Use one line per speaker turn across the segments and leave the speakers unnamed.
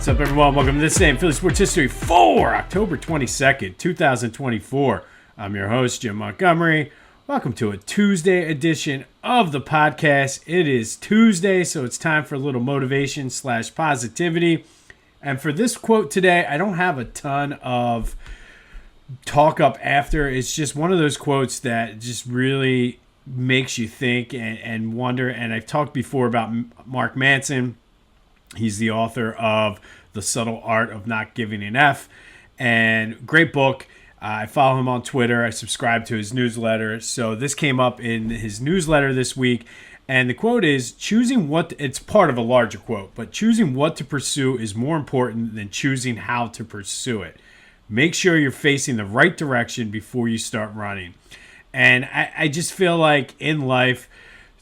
What's up, everyone? Welcome to this day in Philly Sports History for October 22nd, 2024. I'm your host, Jim Montgomery. Welcome to a Tuesday edition of the podcast. It is Tuesday, so it's time for a little motivation / positivity. And for this quote today, I don't have a ton of talk up after. It's just one of those quotes that just really makes you think and wonder. And I've talked before about Mark Manson. He's the author of The Subtle Art of Not Giving an F, and great book. I follow him on Twitter. I subscribe to his newsletter. So this came up in his newsletter this week, and the quote is, it's part of a larger quote, but choosing what to pursue is more important than choosing how to pursue it. Make sure you're facing the right direction before you start running. And I just feel like in life,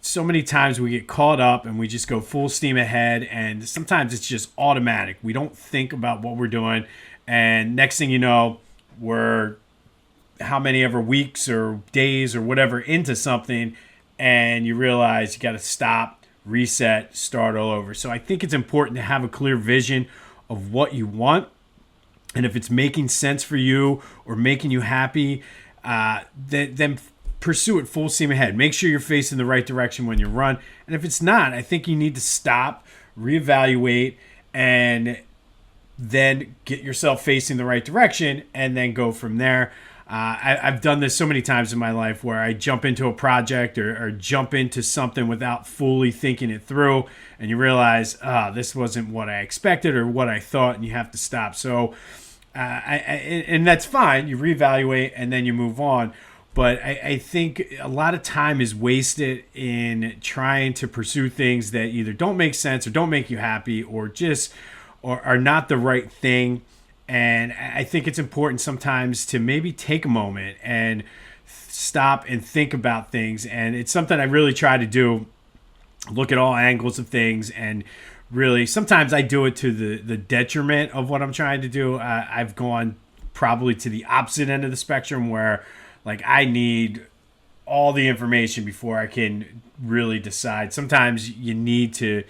so many times we get caught up and we just go full steam ahead, and sometimes it's just automatic. We don't think about what we're doing, and next thing you know, we're how many ever weeks or days or whatever into something, and you realize you got to stop, reset, start all over. So I think it's important to have a clear vision of what you want, and if it's making sense for you or making you happy, then pursue it full steam ahead. Make sure you're facing the right direction when you run. And if it's not, I think you need to stop, reevaluate, and then get yourself facing the right direction and then go from there. I've done this so many times in my life where I jump into a project or jump into something without fully thinking it through, and you realize, this wasn't what I expected or what I thought, and you have to stop. So, and that's fine. You reevaluate and then you move on. But I think a lot of time is wasted in trying to pursue things that either don't make sense or don't make you happy or are not the right thing. And I think it's important sometimes to maybe take a moment and stop and think about things. And it's something I really try to do, look at all angles of things. And really, sometimes I do it to the detriment of what I'm trying to do. I've gone probably to the opposite end of the spectrum where I need all the information before I can really decide. Sometimes you need to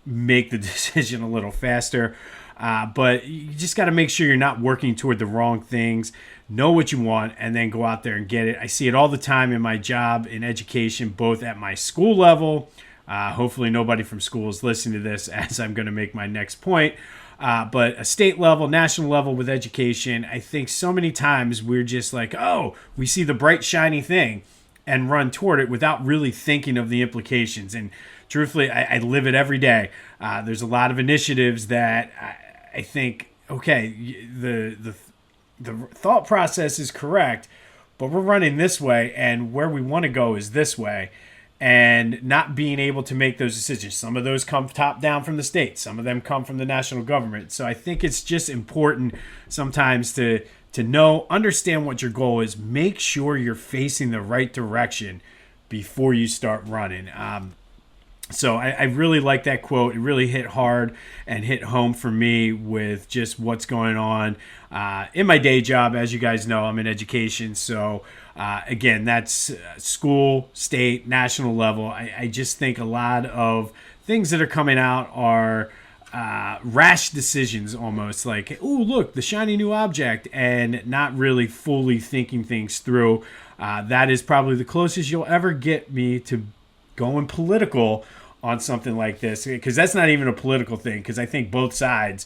make the decision a little faster, but you just got to make sure you're not working toward the wrong things. Know what you want and then go out there and get it. I see it all the time in my job in education, both at my school level. Hopefully nobody from school is listening to this as I'm going to make my next point. But a state level, national level with education, I think so many times we're just like, we see the bright, shiny thing and run toward it without really thinking of the implications. And truthfully, I live it every day. There's a lot of initiatives that I think, the thought process is correct, but we're running this way, and where we want to go is this way. And not being able to make those decisions. Some of those come top down from the state. Some of them come from the national government. So I think it's just important sometimes to understand what your goal is. Make sure you're facing the right direction before you start running. So I really like that quote. It really hit hard and hit home for me with just what's going on in my day job. As you guys know, I'm in education. So again, that's school, state, national level. I just think a lot of things that are coming out are rash decisions almost. Like, look, the shiny new object, and not really fully thinking things through. That is probably the closest you'll ever get me to going political on something like this, because that's not even a political thing, because I think both sides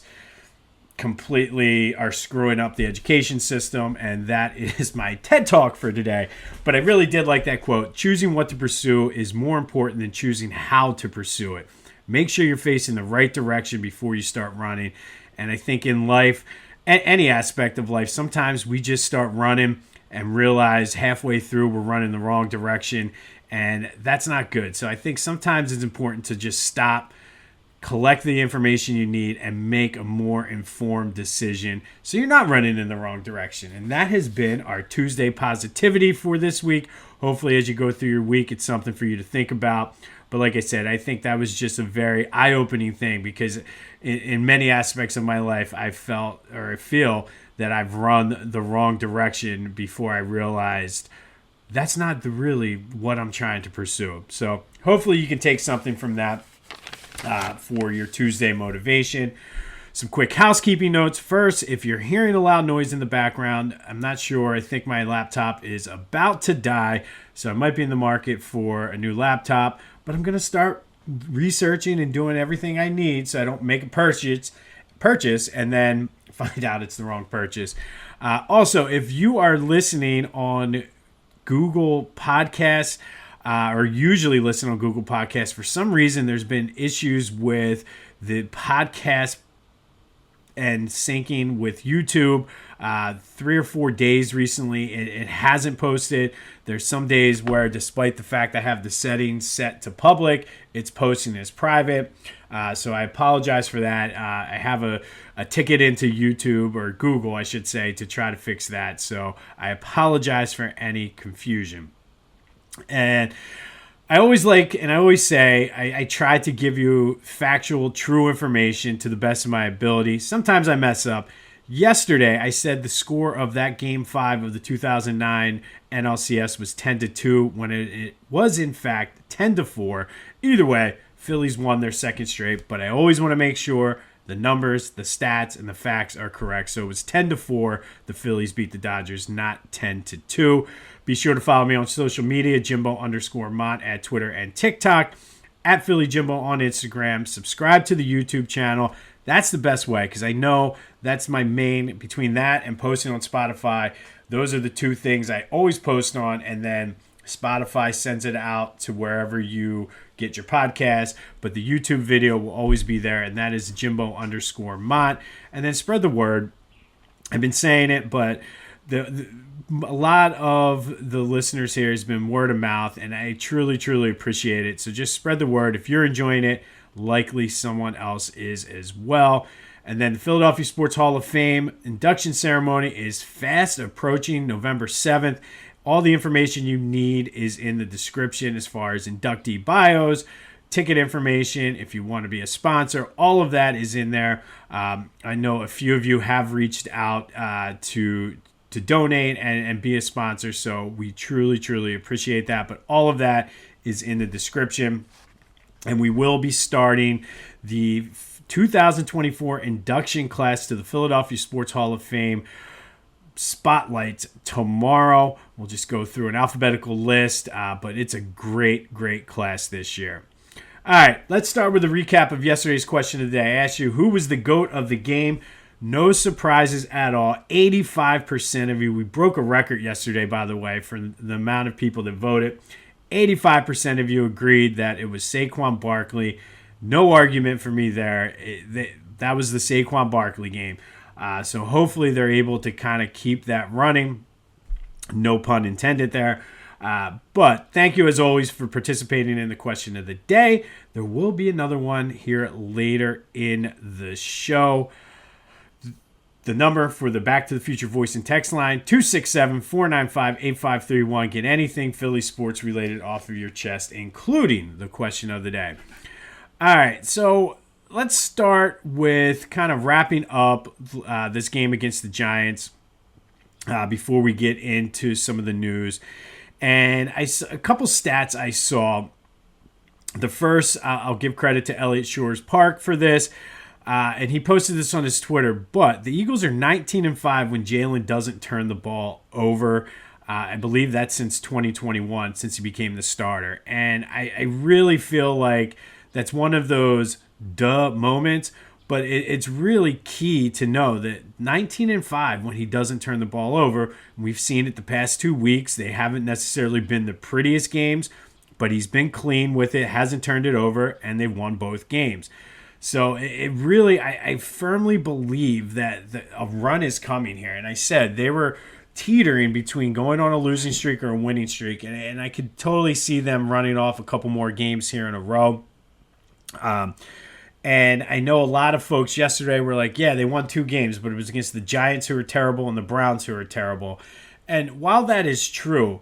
completely are screwing up the education system, and that is my TED Talk for today. But I really did like that quote. Choosing what to pursue is more important than choosing how to pursue it. Make sure you're facing the right direction before you start running. And I think in life, any aspect of life, sometimes we just start running and realize halfway through we're running the wrong direction, and that's not good. So I think sometimes it's important to just stop, collect the information you need, and make a more informed decision so you're not running in the wrong direction. And that has been our Tuesday positivity for this week. Hopefully, as you go through your week, it's something for you to think about. But like I said, I think that was just a very eye-opening thing, because in many aspects of my life, I feel that I've run the wrong direction before I realized that's not really what I'm trying to pursue. So hopefully you can take something from that for your Tuesday motivation. Some quick housekeeping notes. First, if you're hearing a loud noise in the background, I'm not sure. I think my laptop is about to die, so I might be in the market for a new laptop, but I'm going to start researching and doing everything I need so I don't make a purchase and then find out it's the wrong purchase. Also, if you are listening on Google Podcasts, or usually listen on Google Podcasts, for some reason there's been issues with the podcast and syncing with YouTube. 3 or 4 days recently, it hasn't posted. There's some days where, despite the fact I have the settings set to public, it's posting as private. So I apologize for that. I have a ticket into YouTube, or Google, I should say, to try to fix that. So I apologize for any confusion. And I always say, I try to give you factual, true information to the best of my ability. Sometimes I mess up. Yesterday, I said the score of that Game 5 of the 2009 NLCS was 10-2 when it was, in fact, 10-4. Either way, Phillies won their second straight, but I always want to make sure the numbers, the stats, and the facts are correct. So it was 10-4. The Phillies beat the Dodgers, not 10-2. Be sure to follow me on social media, Jimbo_Mont at Twitter and TikTok, at Philly Jimbo on Instagram. Subscribe to the YouTube channel. That's the best way, because I know that's my main, between that and posting on Spotify, those are the two things I always post on, and then Spotify sends it out to wherever you get your podcast, but the YouTube video will always be there, and that is Jimbo_Mont. And then spread the word. I've been saying it, but a lot of the listeners here has been word of mouth, and I truly, truly appreciate it. So just spread the word. If you're enjoying it, likely someone else is as well. And then the Philadelphia Sports Hall of Fame induction ceremony is fast approaching, November 7th. All the information you need is in the description as far as inductee bios, ticket information, if you want to be a sponsor, all of that is in there. I know a few of you have reached out to donate and be a sponsor, so we truly, truly appreciate that. But all of that is in the description. And we will be starting the 2024 induction class to the Philadelphia Sports Hall of Fame spotlights tomorrow. We'll just go through an alphabetical list, but it's a great, great class this year. All right, let's start with a recap of yesterday's question of the day. I asked you, who was the GOAT of the game? No surprises at all. 85% of you. We broke a record yesterday, by the way, for the amount of people that voted. 85% of you agreed that it was Saquon Barkley. No argument for me there. That was the Saquon Barkley game. So hopefully they're able to kind of keep that running. No pun intended there. But thank you, as always, for participating in the question of the day. There will be another one here later in the show. The number for the Back to the Future voice and text line, 267-495-8531. Get anything Philly sports related off of your chest, including the question of the day. All right, so let's start with kind of wrapping up this game against the Giants before we get into some of the news. And a couple stats I saw. The first, I'll give credit to Elliott Shores Park for this. And he posted this on his Twitter, but the Eagles are 19-5 when Jalen doesn't turn the ball over. I believe that's since 2021, since he became the starter. And I really feel like that's one of those duh moments, but it's really key to know that 19-5 when he doesn't turn the ball over. We've seen it the past 2 weeks. They haven't necessarily been the prettiest games, but he's been clean with it, hasn't turned it over, and they've won both games. So it really, I firmly believe that a run is coming here. And I said they were teetering between going on a losing streak or a winning streak. And I could totally see them running off a couple more games here in a row. And I know a lot of folks yesterday were like, yeah, they won 2 games, but it was against the Giants, who are terrible, and the Browns, who are terrible. And while that is true,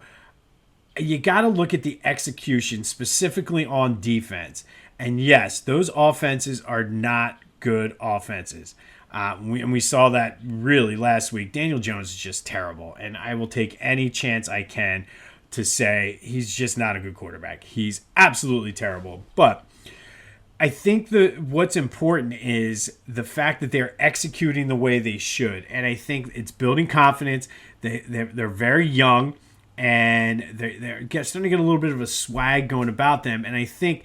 you got to look at the execution, specifically on defense. And yes, those offenses are not good offenses. We saw that really last week. Daniel Jones is just terrible. And I will take any chance I can to say he's just not a good quarterback. He's absolutely terrible. But I think what's important is the fact that they're executing the way they should, and I think it's building confidence. They're very young, and they're starting to get a little bit of a swag going about them. And I think,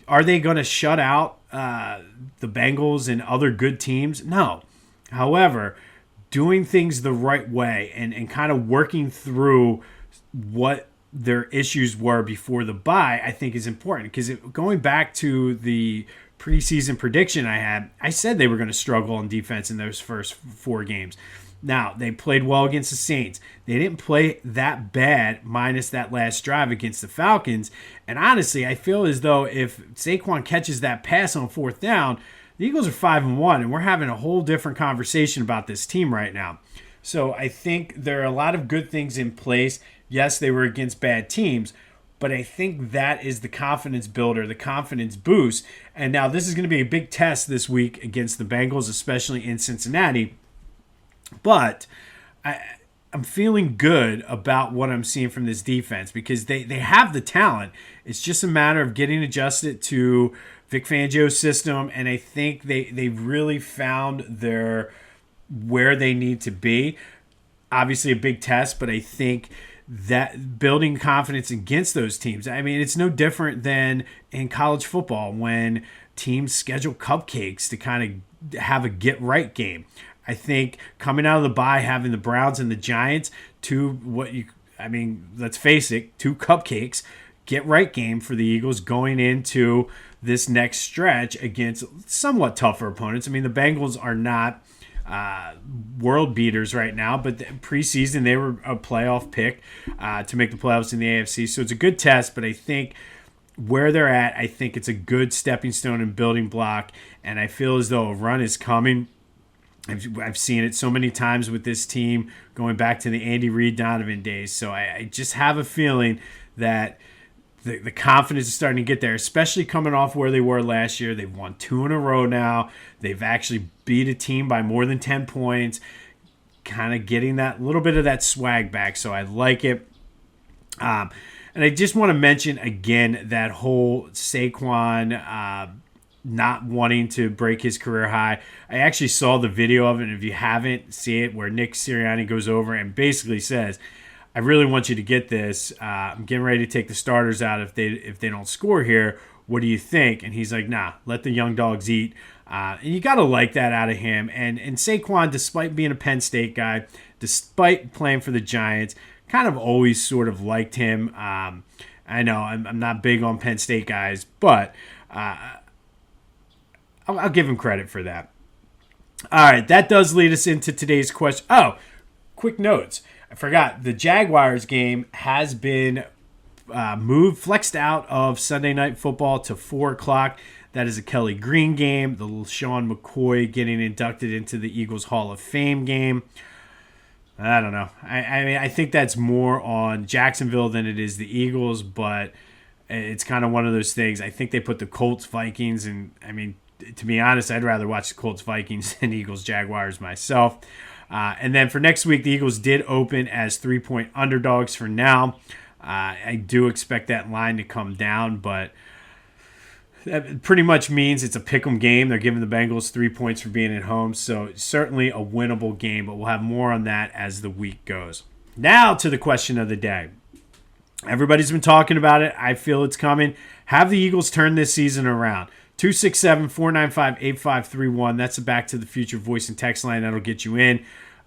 are they going to shut out the Bengals and other good teams? No. However, doing things the right way and kind of working through what their issues were before the bye, I think is important. Because going back to the preseason prediction I said they were going to struggle on defense in those first 4 games. Now, they played well against the Saints. They didn't play that bad minus that last drive against the Falcons. And honestly, I feel as though if Saquon catches that pass on 4th down, the Eagles are 5-1, and we're having a whole different conversation about this team right now. So I think there are a lot of good things in place. Yes, they were against bad teams, but I think that is the confidence builder, the confidence boost. And now this is going to be a big test this week against the Bengals, especially in Cincinnati. But I'm feeling good about what I'm seeing from this defense because they have the talent. It's just a matter of getting adjusted to Vic Fangio's system, and I think they've really found where they need to be. Obviously a big test, but I think that building confidence against those teams, I mean, it's no different than in college football when teams schedule cupcakes to kind of have a get-right game. I think coming out of the bye, having the Browns and the Giants, let's face it, 2 cupcakes, get-right game for the Eagles going into this next stretch against somewhat tougher opponents. I mean, the Bengals are not world beaters right now, but preseason they were a playoff pick to make the playoffs in the AFC. So it's a good test, but I think where they're at, I think it's a good stepping stone and building block, and I feel as though a run is coming. I've seen it so many times with this team going back to the Andy Reid Donovan days. So I just have a feeling that the confidence is starting to get there, especially coming off where they were last year. They've won 2 in a row now. They've actually beat a team by more than 10 points, kind of getting that little bit of that swag back. So I like it. And I just want to mention again that whole Saquon not wanting to break his career high. I actually saw the video of it, and if you haven't seen it, where Nick Sirianni goes over and basically says, I really want you to get this. I'm getting ready to take the starters out if they don't score here. What do you think? And he's like, nah, let the young dogs eat. And you got to like that out of him. And Saquon, despite being a Penn State guy, despite playing for the Giants, kind of always sort of liked him. I know I'm not big on Penn State guys, but I'll give him credit for that. All right, that does lead us into today's question. Oh, quick notes. I forgot, the Jaguars game has been flexed out of Sunday Night Football to 4 o'clock. That is a Kelly Green game, the LaShawn McCoy getting inducted into the Eagles Hall of Fame game. I don't know. I mean, I think that's more on Jacksonville than it is the Eagles, but it's kind of one of those things. I think they put the Colts Vikings, and I mean, to be honest, I'd rather watch the Colts Vikings than Eagles Jaguars myself. And then for next week, the Eagles did open as 3-point underdogs for now. I do expect that line to come down, but that pretty much means it's a pick'em game. They're giving the Bengals 3 points for being at home, so certainly a winnable game, but we'll have more on that as the week goes. Now to the question of the day. Everybody's been talking about it. I feel it's coming. Have the Eagles turn this season around? 267-495-8531. That's a Back to the Future voice and text line that'll get you in.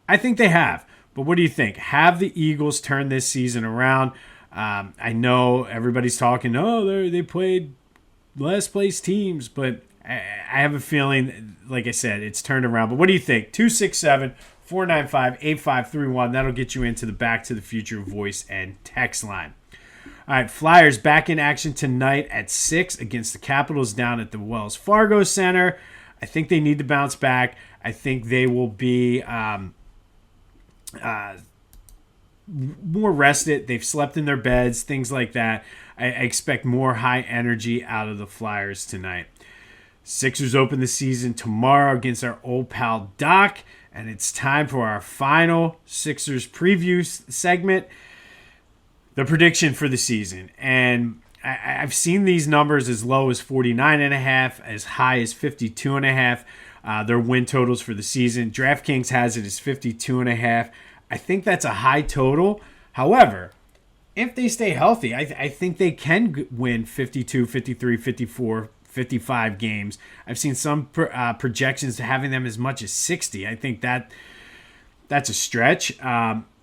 I think they have. But what do you think? Have the Eagles turn this season around? I know everybody's talking, they played last place teams, but I have a feeling, like I said, it's turned around. But what do you think? 267-495-8531. That'll get you into the Back to the Future voice and text line. All right, Flyers back in action tonight at 6 against the Capitals down at the Wells Fargo Center. I think they need to bounce back. I think they will be more rested. They've slept in their beds, things like that. I expect more high energy out of the Flyers tonight. Sixers open the season tomorrow against our old pal Doc, and it's time for our final Sixers preview segment. The prediction for the season. And I've seen these numbers as low as 49.5, as high as 52.5. Their win totals for the season. DraftKings has it as 52.5. I think that's a high total. However, if they stay healthy, I think they can win 52, 53, 54, 55 games. I've seen some projections having them as much as 60. I think that's a stretch.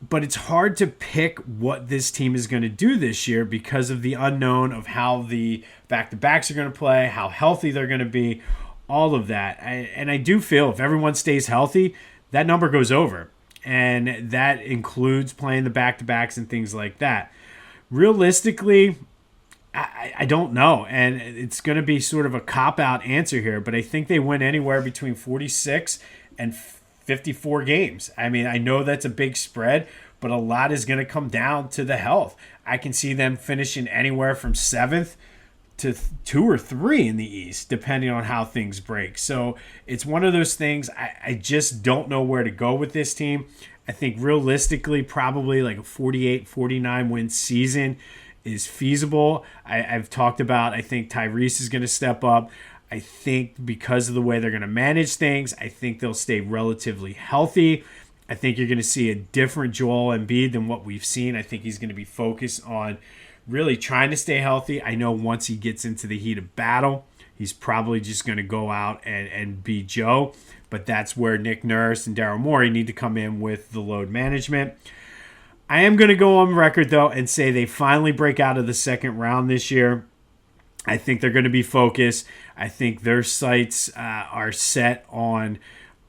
But it's hard to pick what this team is going to do this year because of the unknown of how the back-to-backs are going to play, how healthy they're going to be, all of that. And I do feel if everyone stays healthy, that number goes over. And that includes playing the back-to-backs and things like that. Realistically, I don't know. And it's going to be sort of a cop-out answer here, but I think they win anywhere between 46 and 54 games. I mean, I know that's a big spread, but a lot is going to come down to the health. I can see them finishing anywhere from 7th to 2 or 3 in the East, depending on how things break. So it's one of those things. I just don't know where to go with this team. I think realistically, probably like a 48, 49 win season is feasible. I've talked about, I think Tyrese is going to step up. I think because of the way they're going to manage things, I think they'll stay relatively healthy. I think you're going to see a different Joel Embiid than what we've seen. I think he's going to be focused on really trying to stay healthy. I know once he gets into the heat of battle, he's probably just going to go out and be Joe. But that's where Nick Nurse and Daryl Morey need to come in with the load management. I am going to go on record, though, and say they finally break out of the second round this year. I think they're going to be focused. I think their sights are set on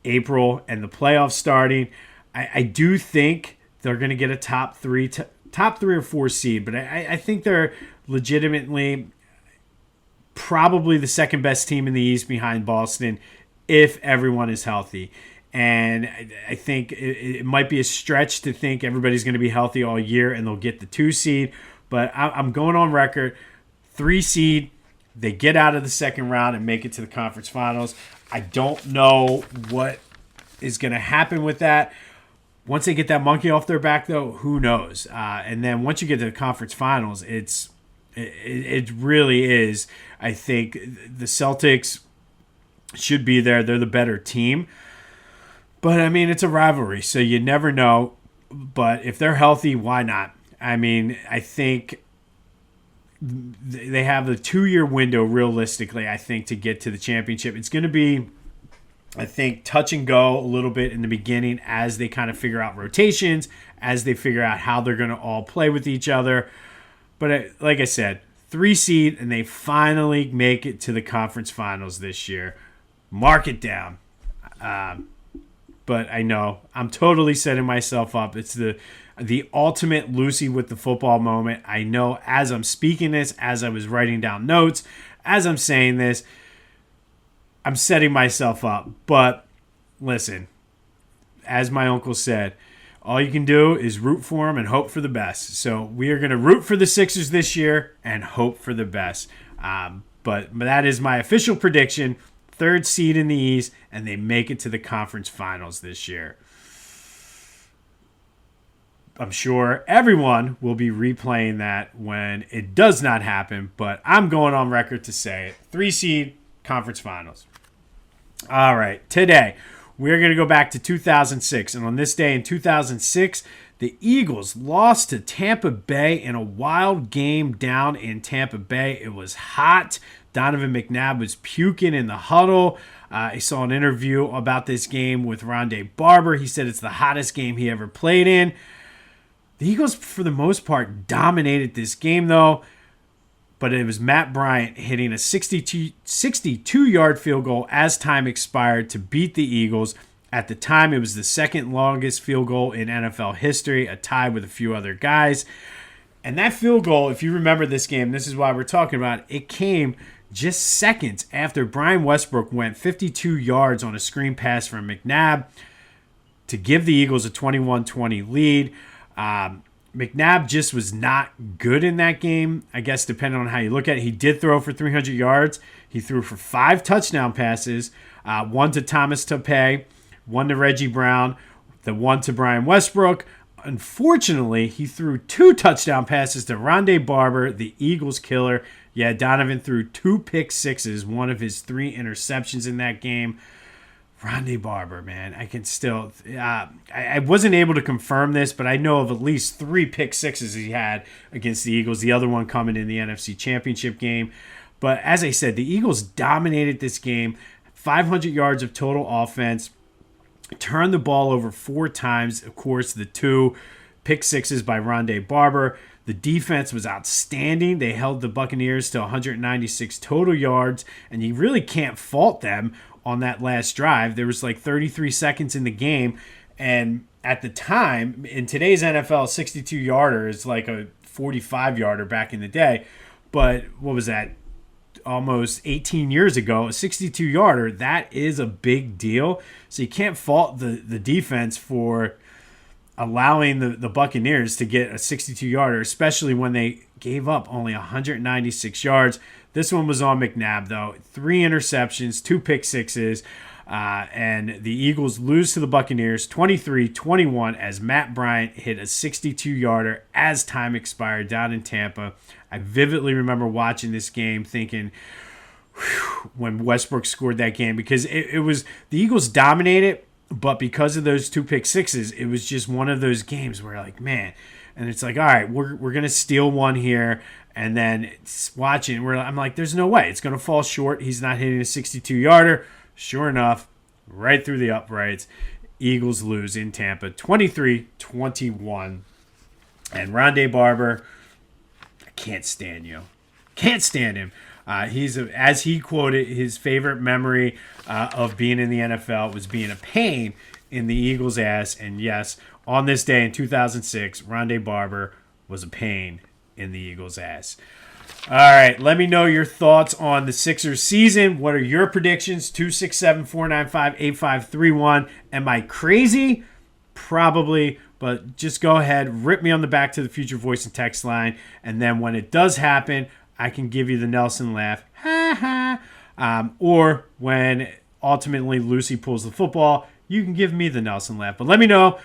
April and the playoffs starting. I do think they're going to get a top three or 4 seed, but I think they're legitimately probably the second best team in the East behind Boston if everyone is healthy. And I think it might be a stretch to think everybody's going to be healthy all year and they'll get the 2 seed, but I'm going on record. 3 seed, they get out of the second round and make it to the conference finals. I don't know what is going to happen with that. Once they get that monkey off their back, though, who knows? And then once you get to the conference finals, it really is. I think the Celtics should be there. They're the better team. But, I mean, it's a rivalry, so you never know. But if they're healthy, why not? I mean, I think they have a 2-year window, realistically, I think, to get to the championship. It's going to be, I think, touch and go a little bit in the beginning as they kind of figure out rotations, as they figure out how they're going to all play with each other. But like I said, 3 seed, and they finally make it to the conference finals this year. Mark it down. But I know I'm totally setting myself up. It's the ultimate Lucy with the football moment. I know as I'm speaking this, as I was writing down notes, as I'm saying this, I'm setting myself up. But listen, as my uncle said, all you can do is root for them and hope for the best. So we are going to root for the Sixers this year and hope for the best. But that is my official prediction. 3rd seed in the East, and they make it to the conference finals this year. I'm sure everyone will be replaying that when it does not happen, but I'm going on record to say it. 3 seed, conference finals. All right, today we're going to go back to 2006, and on this day in 2006, the Eagles lost to Tampa Bay in a wild game down in Tampa Bay. It was hot. Donovan McNabb was puking in the huddle. I saw an interview about this game with Rondé Barber. He said it's the hottest game he ever played in. The Eagles, for the most part, dominated this game, though. But it was Matt Bryant hitting a 62-yard field goal as time expired to beat the Eagles. At the time, it was the second longest field goal in NFL history, a tie with a few other guys. And that field goal, if you remember this game, this is why we're talking about it came just seconds after Brian Westbrook went 52 yards on a screen pass from McNabb to give the Eagles a 21-20 lead. McNabb just was not good in that game, I guess, depending on how you look at it. He did throw for 300 yards. He threw for 5 touchdown passes, 1 to Thomas Tapé, 1 to Reggie Brown, the 1 to Brian Westbrook, Unfortunately, he threw 2 touchdown passes to Rondé Barber, the Eagles killer. Yeah, Donovan threw 2 pick sixes, one of his 3 interceptions in that game. Rondé Barber, man, I can still... I wasn't able to confirm this, but I know of at least 3 pick sixes he had against the Eagles, the other one coming in the NFC Championship game. But as I said, the Eagles dominated this game, 500 yards of total offense, turned the ball over 4 times. Of course, the 2 pick sixes by Rondé Barber. The defense was outstanding. They held the Buccaneers to 196 total yards, and you really can't fault them on that last drive. There was like 33 seconds in the game, and at the time, in today's NFL, 62-yarder is like a 45-yarder back in the day. But what was that? Almost 18 years ago, a 62-yarder, that is a big deal. So you can't fault the defense for allowing the Buccaneers to get a 62-yarder, especially when they gave up only 196 yards. This one was on McNabb, though. 3 interceptions, 2 pick sixes, and the Eagles lose to the Buccaneers 23-21 as Matt Bryant hit a 62-yarder as time expired down in Tampa. I vividly remember watching this game thinking, when Westbrook scored that game, because it was the Eagles dominated, but because of those 2 pick sixes, it was just one of those games where like, man, and it's like, all right, we're going to steal one here, and then it's watching, I'm like, there's no way. It's going to fall short. He's not hitting a 62-yarder. Sure enough, right through the uprights, Eagles lose in Tampa 23-21. And Rondé Barber, can't stand you. Can't stand him. As he quoted, his favorite memory of being in the NFL was being a pain in the Eagles' ass. And yes, on this day in 2006, Rondé Barber was a pain in the Eagles' ass. All right, let me know your thoughts on the Sixers season. What are your predictions? 267-495-8531. Am I crazy? Probably. But just go ahead, rip me on the Back to the Future voice and text line, and then when it does happen, I can give you the Nelson laugh, ha ha. Or when ultimately Lucy pulls the football, you can give me the Nelson laugh. But let me know,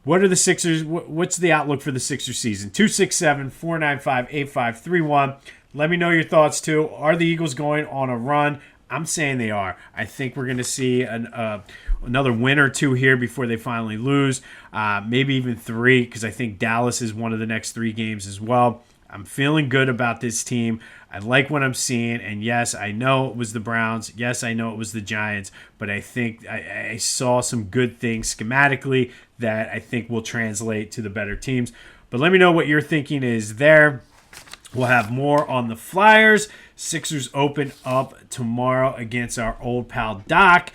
what are the Sixers? What's the outlook for the Sixers season? 267-495-8531. Let me know your thoughts too. Are the Eagles going on a run? I'm saying they are. I think we're going to see another win or 2 here before they finally lose. Maybe even 3, because I think Dallas is one of the next 3 games as well. I'm feeling good about this team. I like what I'm seeing. And yes, I know it was the Browns. Yes, I know it was the Giants. But I think I saw some good things schematically that I think will translate to the better teams. But let me know what your thinking is there. We'll have more on the Flyers. Sixers open up tomorrow against our old pal Doc.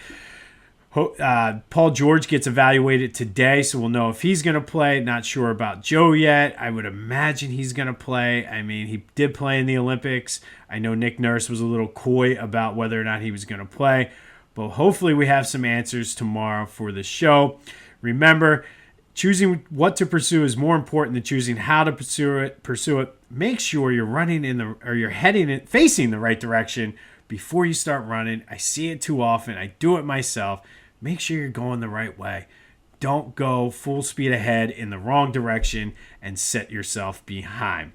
Paul George gets evaluated today, so we'll know if he's going to play. Not sure about Joe yet. I would imagine he's going to play. I mean, he did play in the Olympics. I know Nick Nurse was a little coy about whether or not he was going to play. But hopefully we have some answers tomorrow for the show. Remember, choosing what to pursue is more important than choosing how to pursue it. Make sure you're facing the right direction before you start running. I see it too often. I do it myself. Make sure you're going the right way. Don't go full speed ahead in the wrong direction and set yourself behind.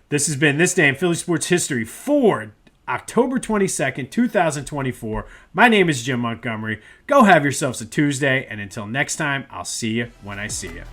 This has been This Day in Philly Sports History for October 22nd, 2024. My name is Jim Montgomery. Go have yourselves a Tuesday, and until next time, I'll see you when I see you.